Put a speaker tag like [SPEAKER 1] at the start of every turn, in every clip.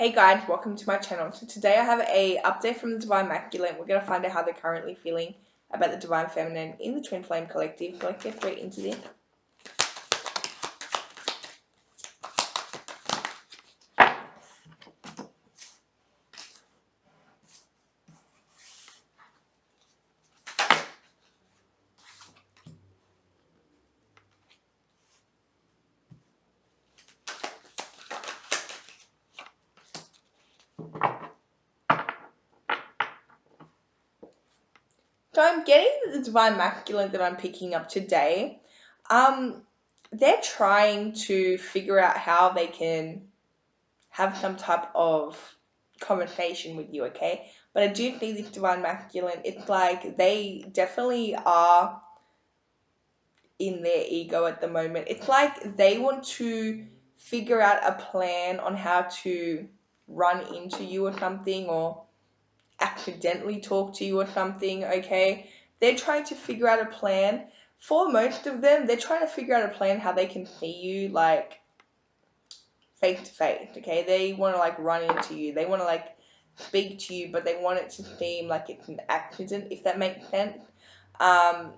[SPEAKER 1] Hey guys, welcome to my channel. So today I have a update from the Divine Masculine. We're going to find out how they're currently feeling about the Divine Feminine in the Twin Flame Collective. So let's get straight into this. So I'm getting the Divine Masculine that I'm picking up today. They're trying to figure out how they can have some type of conversation with you, okay? But I do think this Divine Masculine, it's like they definitely are in their ego at the moment. It's like they want to figure out a plan on how to run into you or something, or accidentally talk to you or something, okay? They're trying to figure out a plan. For most of them, they're trying to figure out a plan how they can see you like face to face, okay? They want to like run into you. They want to like speak to you, but they want it to seem like it's an accident, if that makes sense. Um,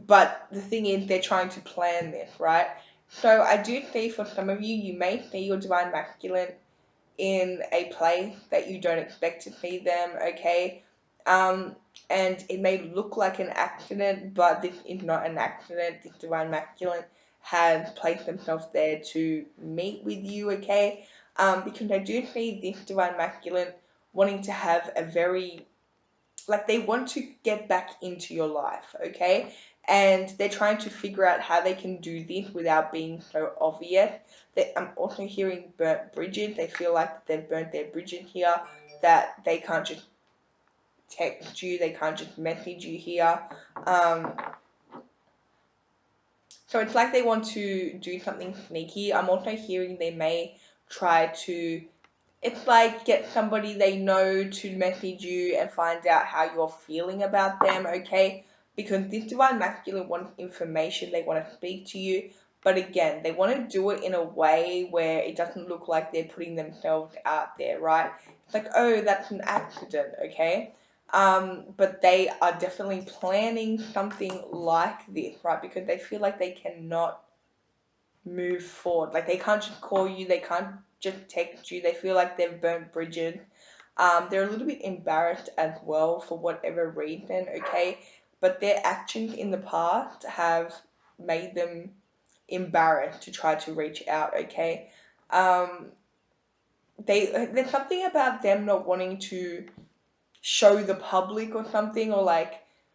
[SPEAKER 1] but the thing is, they're trying to plan this, right? So I do see for some of you, you may see your Divine Masculine in a place that you don't expect to see them, okay? Um, and it may look like an accident, but this is not an accident. This Divine Masculine has placed themselves there to meet with you, okay? Because I do see this Divine Masculine wanting to have a very, like, they want to get back into your life, okay? And they're trying to figure out how they can do this without being so obvious. I'm also hearing burnt bridges. They feel like they've burnt their bridges here, that they can't just text you, they can't just message you here. Um, so it's like they want to do something sneaky. I'm also hearing they may try to, it's like get somebody they know to message you and find out how you're feeling about them, okay? Because this Divine Masculine wants information, they want to speak to you, but again, they want to do it in a way where it doesn't look like they're putting themselves out there, right? It's like, oh, that's an accident, okay? But they are definitely planning something like this, right? Because they feel like they cannot move forward. Like they can't just call you, they can't just text you. They feel like they've burnt bridges. They're a little bit embarrassed as well for whatever reason, okay? But their actions in the past have made them embarrassed to try to reach out, okay? Um, there's something about them not wanting to show the public or something, or like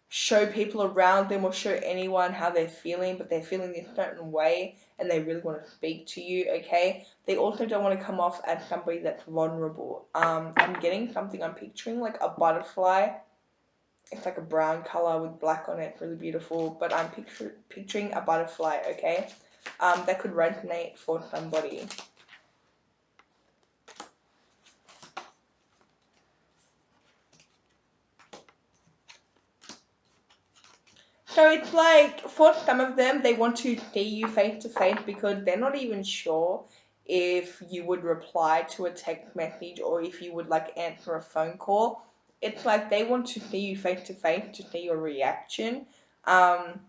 [SPEAKER 1] show people around them or show anyone how they're feeling, but they're feeling a certain way and they really want to speak to you, okay? They also don't want to come off as somebody that's vulnerable. I'm getting something, I'm picturing like a butterfly. It's like a brown color with black on it, it's really beautiful, but I'm picturing a butterfly, okay? That could resonate for somebody. So it's like for some of them, they want to see you face to face because they're not even sure if you would reply to a text message or if you would like answer a phone call. It's like they want to see you face to face to see your reaction. Um,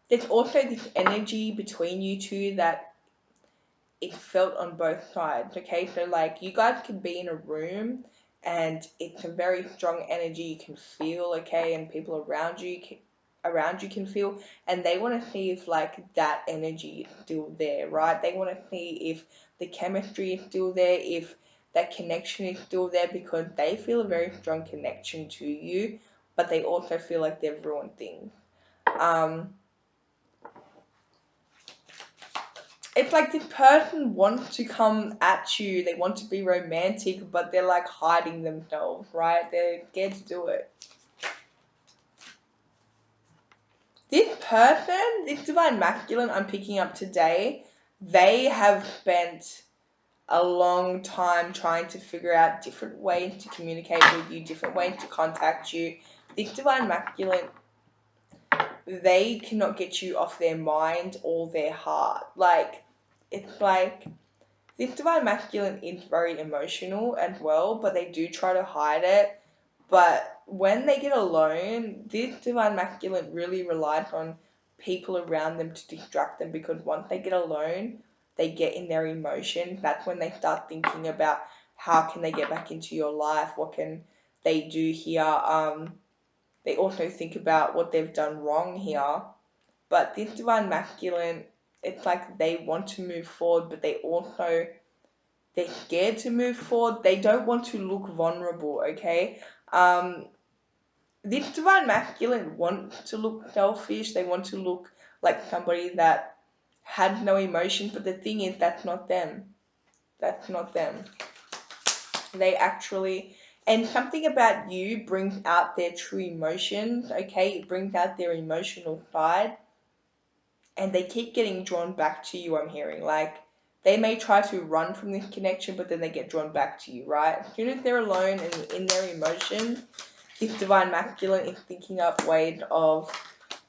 [SPEAKER 1] there's also this energy between you two that it's felt on both sides, okay? So like you guys could be in a room and it's a very strong energy you can feel, okay? And people around you can feel, and they want to see if like that energy is still there, right? They want to see if the chemistry is still there, if that connection is still there, because they feel a very strong connection to you, but they also feel like they've ruined things. Um, it's like this person wants to come at you, they want to be romantic, but they're like hiding themselves, right? They're scared to do it. This person, this Divine Masculine I'm picking up today, they have spent a long time trying to figure out different ways to communicate with you, different ways to contact you. This Divine Masculine, they cannot get you off their mind or their heart. Like, it's like This divine masculine is very emotional as well, but they do try to hide it. But when they get alone, this divine masculine really relies on people around them to distract them, because once they get alone, they get in their emotions. That's when they start thinking about how can they get back into your life, what can they do here. They also think about what they've done wrong here. But this divine masculine, it's like they want to move forward, but they're scared to move forward. They don't want to look vulnerable, okay? Um, this divine masculine want to look selfish. They want to look like somebody that had no emotion, but the thing is, that's not them. That's not them. They actually, and something about you brings out their true emotions, okay? It brings out their emotional side, and they keep getting drawn back to you, I'm hearing. Like, they may try to run from this connection, but then they get drawn back to you, right? As soon as they're alone and in their emotions, this divine masculine is thinking up ways of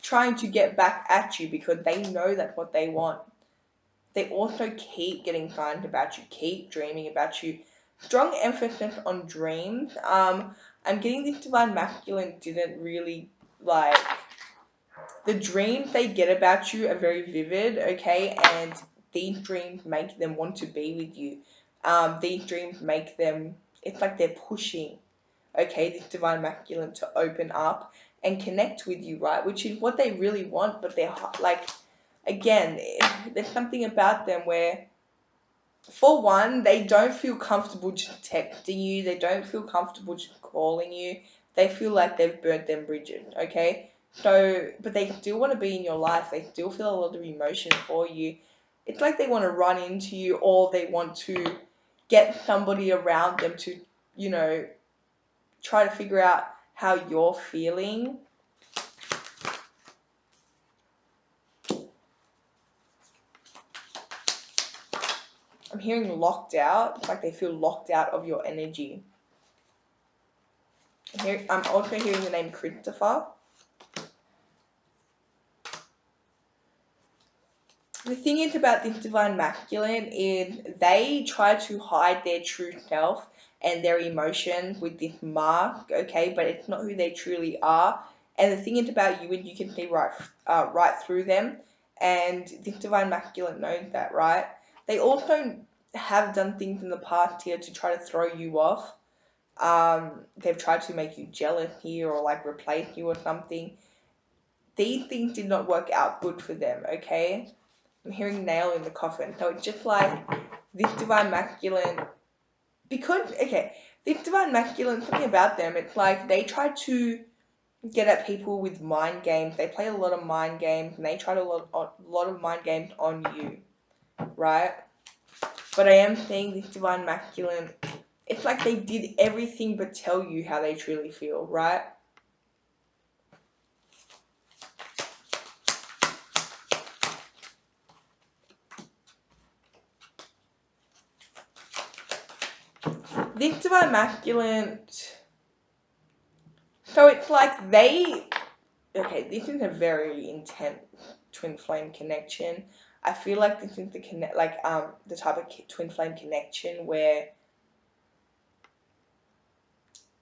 [SPEAKER 1] trying to get back at you, because they know that's what they want. They also keep getting signs about you, keep dreaming about you. Strong emphasis on dreams. I'm getting this divine masculine didn't really like the dreams they get about you are very vivid, okay, and these dreams make them want to be with you. These dreams make them. It's like they're pushing, okay, this divine masculine to open up and connect with you, right? Which is what they really want, but they're like, again, there's something about them where, for one, they don't feel comfortable just texting you, they don't feel comfortable just calling you, they feel like they've burnt them bridges, okay? So, but they still want to be in your life, they still feel a lot of emotion for you. It's like they want to run into you, or they want to get somebody around them to, you know, try to figure out how you're feeling. I'm hearing locked out. It's like they feel locked out of your energy. I'm also hearing the name Christopher. The thing is about this divine masculine is they try to hide their true self and their emotions with this mask, okay, but it's not who they truly are. And the thing is about you, and you can see right through them. And this divine masculine knows that, right? They also have done things in the past here to try to throw you off. They've tried to make you jealous here, or like replace you or something. These things did not work out good for them, okay? I'm hearing nail in the coffin. So it's just like this divine masculine, because, okay, this divine masculine, something about them, it's like they try to get at people with mind games. They play a lot of mind games, and they try a lot of mind games on you, right? But I am seeing this divine masculine, it's like they did everything but tell you how they truly feel, right? This divine masculine, so it's like they, okay, this is a very intense twin flame connection. I feel like this is the type of twin flame connection where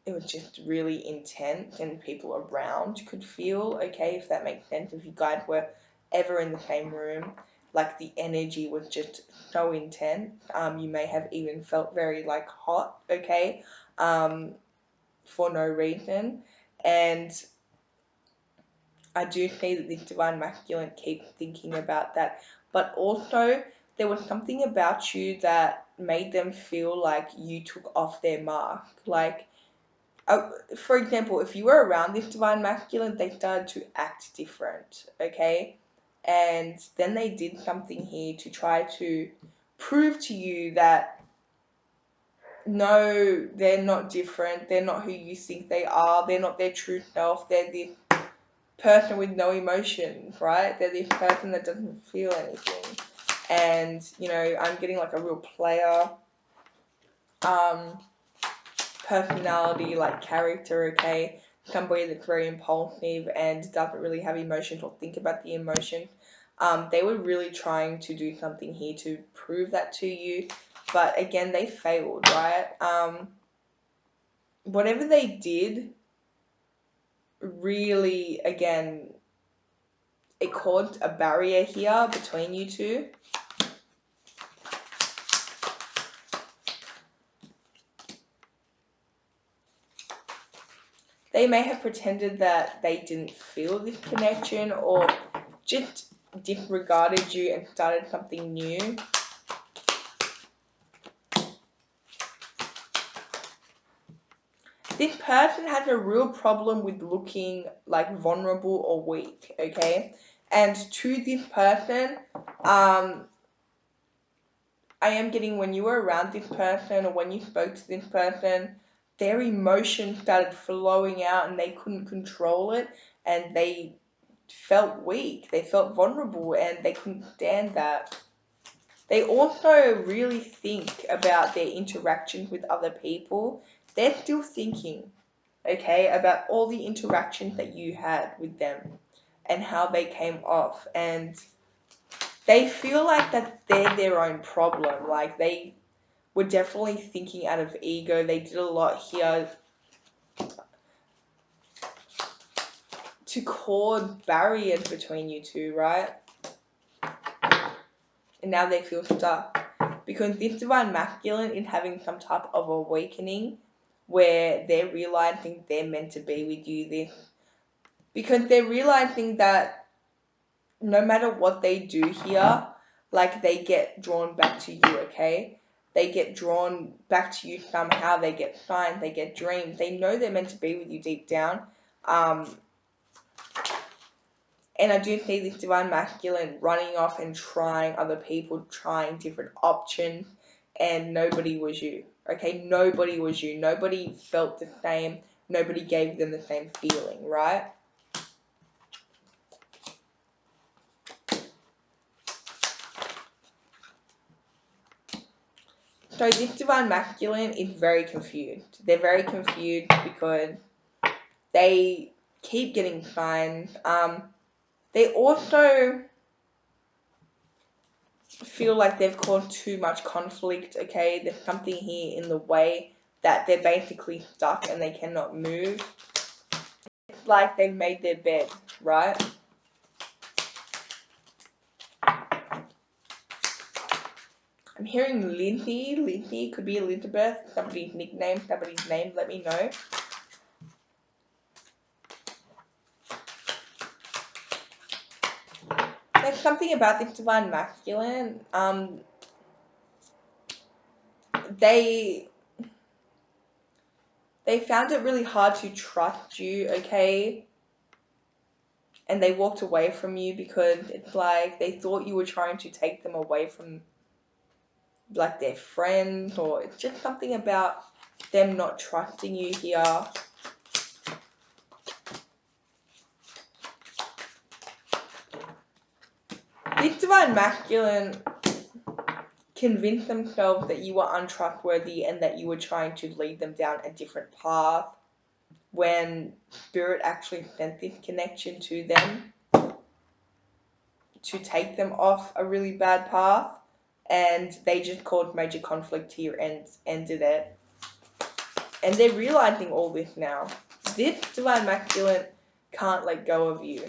[SPEAKER 1] it was just really intense and people around could feel, okay, if that makes sense. If you guys were ever in the same room, like the energy was just so intense. You may have even felt very like hot, okay, for no reason. And I do see that this divine masculine keeps thinking about that. But also, there was something about you that made them feel like you took off their mark. Like, for example, if you were around this divine masculine, they started to act different, okay? And then they did something here to try to prove to you that no, they're not different, they're not who you think they are, they're not their true self, they're this person with no emotions, right? They're this person that doesn't feel anything. And, you know, I'm getting like a real player um, personality, like character, okay? Somebody that's very impulsive and doesn't really have emotions or think about the emotions. They were really trying to do something here to prove that to you. but again, they failed, right? Whatever they did really, again, it caused a barrier here between you two. They may have pretended that they didn't feel this connection or just disregarded you and started something new. This person has a real problem with looking like vulnerable or weak, okay? And to this person, I am getting when you were around this person or when you spoke to this person, their emotions started flowing out and they couldn't control it and they felt weak, they felt vulnerable and they couldn't stand that. They also really think about their interactions with other people. They're still thinking, okay, about all the interactions that you had with them and how they came off. And they feel like that they're their own problem. Like they were definitely thinking out of ego. They did a lot here to cause barriers between you two, right? And now they feel stuck. Because this divine masculine is having some type of awakening where they're realizing they're meant to be with you. Because they're realizing that no matter what they do here, like they get drawn back to you, okay? They get drawn back to you somehow. They get signs, they get dreams. They know they're meant to be with you deep down. And I do see this divine masculine running off and trying other people, trying different options, and nobody was you. Okay, nobody was you. Nobody felt the same. Nobody gave them the same feeling, right? So this divine masculine is very confused. They're very confused because they keep getting signs. They also feel like they've caused too much conflict, okay? There's something here in the way that they're basically stuck and they cannot move. It's like they've made their bed, right? I'm hearing Lindsay. Lindsay could be Elizabeth, somebody's nickname, somebody's name, let me know. There's something about this divine masculine. They found it really hard to trust you, okay? And they walked away from you because it's like they thought you were trying to take them away from like their friends, or it's just something about them not trusting you here. This divine masculine convinced themselves that you were untrustworthy and that you were trying to lead them down a different path when spirit actually sent this connection to them to take them off a really bad path, and they just caused major conflict here and ended it. And they're realizing all this now. This divine masculine can't let go of you.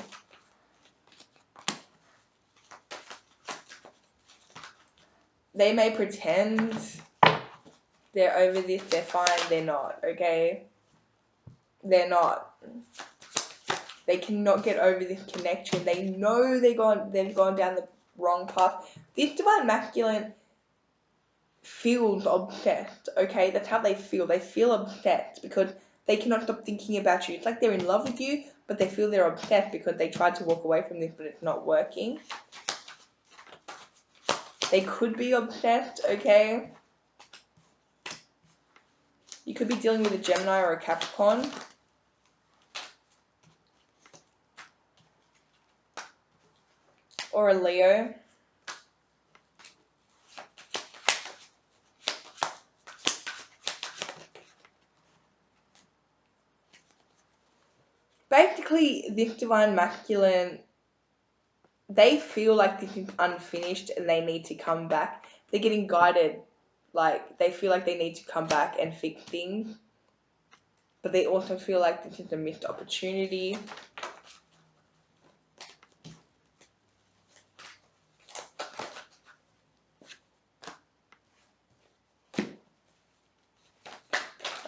[SPEAKER 1] They may pretend they're over this, they're fine, they're not, okay? They're not. They cannot get over this connection. They know they've gone down the wrong path. This divine masculine feels obsessed, okay? That's how they feel. They feel obsessed because they cannot stop thinking about you. It's like they're in love with you, but they feel they're obsessed because they tried to walk away from this, but it's not working. They could be obsessed, okay? You could be dealing with a Gemini or a Capricorn. Or a Leo. Basically, this divine masculine, they feel like this is unfinished and they need to come back. They're getting guided Like, they feel like they need to come back and fix things, but they also feel like this is a missed opportunity.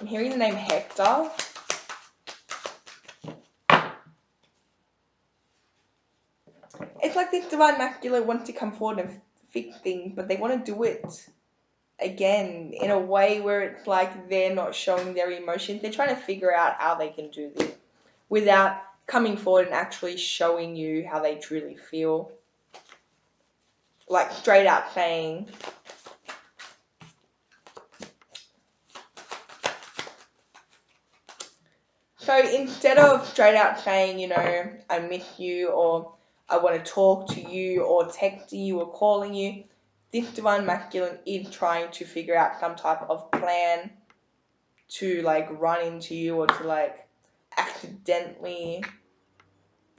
[SPEAKER 1] I'm hearing the name Hector. It's like this divine masculine wants to come forward and fix things, but they want to do it again in a way where it's like they're not showing their emotions. They're trying to figure out how they can do this without coming forward and actually showing you how they truly feel. Like, straight out saying, so instead of straight out saying, you know, I miss you, or I want to talk to you, or texting you, or calling you, this divine masculine is trying to figure out some type of plan to like run into you, or to like accidentally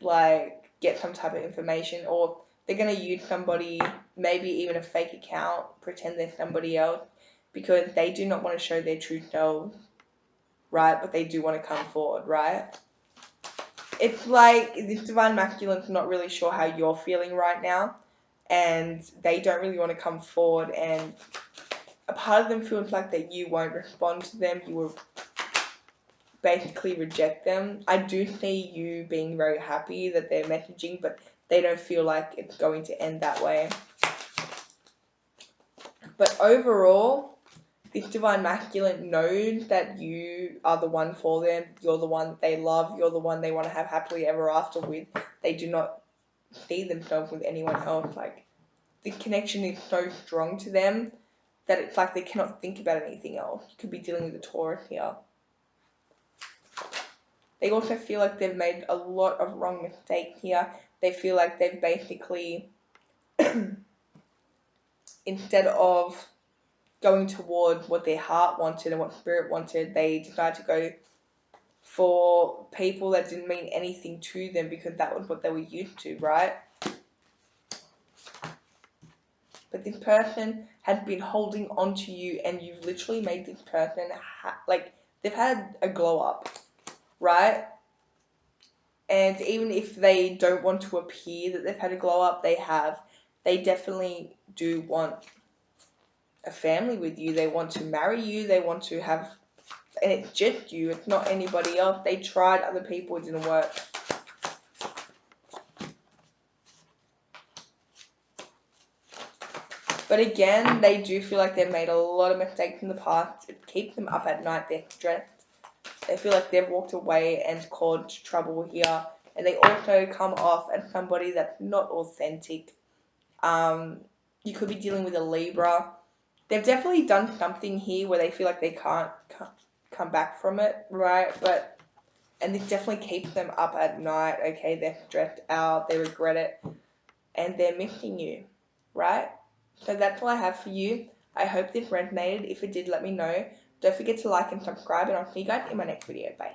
[SPEAKER 1] like get some type of information, or they're going to use somebody, maybe even a fake account, pretend they're somebody else, because they do not want to show their true selves, right? But they do want to come forward, right? It's like this divine masculine's not really sure how you're feeling right now, and they don't really want to come forward, and a part of them feels like that you won't respond to them, you will basically reject them. I do see you being very happy that they're messaging, but they don't feel like it's going to end that way. But overall, this divine masculine knows that you are the one for them, you're the one that they love, you're the one they want to have happily ever after with. They do not see themselves with anyone else. Like, the connection is so strong to them that it's like they cannot think about anything else. You could be dealing with a Taurus here. They also feel like they've made a lot of wrong mistakes here. They feel like they've basically, instead of going toward what their heart wanted and what spirit wanted, they decided to go for people that didn't mean anything to them because that was what they were used to, right? But this person has been holding on to you, and you've literally made this person, like, they've had a glow up, right? And even if they don't want to appear that they've had a glow up, they have. They definitely do want a family with you. They want to marry you. They want to have, and it's just you. It's not anybody else. They tried other people. It didn't work. But again, they do feel like they've made a lot of mistakes in the past. It keeps them up at night. They're stressed. They feel like they've walked away and caused trouble here. And they also come off as somebody that's not authentic. You could be dealing with a Libra. They've definitely done something here where they feel like they can't come back from it, right? And this definitely keeps them up at night, okay? They're stressed out, they regret it, and they're missing you, right? So that's all I have for you. I hope this resonated. If it did, let me know. Don't forget to like and subscribe, and I'll see you guys in my next video. Bye.